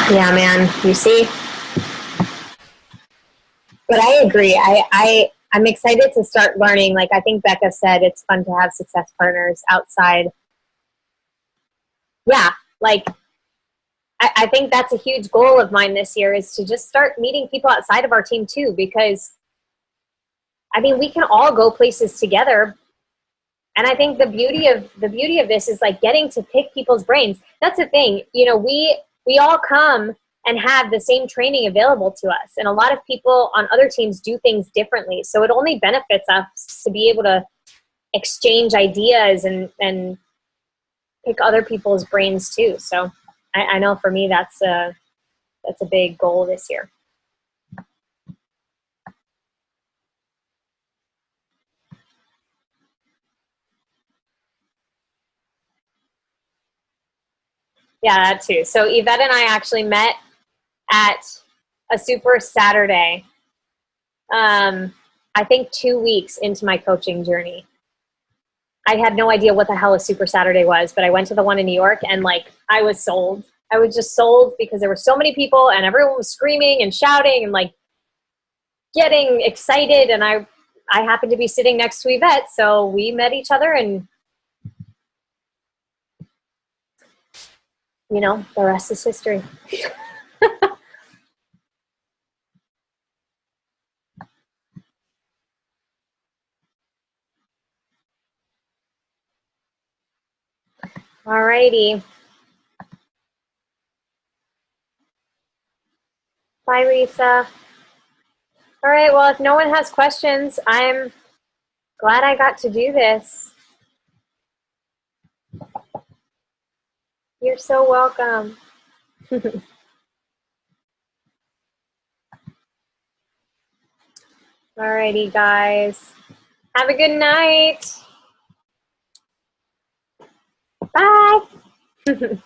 Yeah, man. You see? But I agree. I'm excited to start learning. Like I think Becca said, it's fun to have success partners outside. Yeah, like I think that's a huge goal of mine this year is to just start meeting people outside of our team too, because I mean, we can all go places together. And I think the beauty of this is like getting to pick people's brains. That's the thing. You know, we all come and have the same training available to us. And a lot of people on other teams do things differently. So it only benefits us to be able to exchange ideas and pick other people's brains too. So I know for me, that's a big goal this year. Yeah, that too. So Yvette and I actually met at a Super Saturday. I think 2 weeks into my coaching journey. I had no idea what the hell a Super Saturday was, but I went to the one in New York and like I was sold. I was just sold because there were so many people and everyone was screaming and shouting and like getting excited. And I happened to be sitting next to Yvette, so we met each other and you know, the rest is history. All righty. Bye, Lisa. All right, well, if no one has questions, I'm glad I got to do this. You're so welcome. All righty, guys. Have a good night. Bye.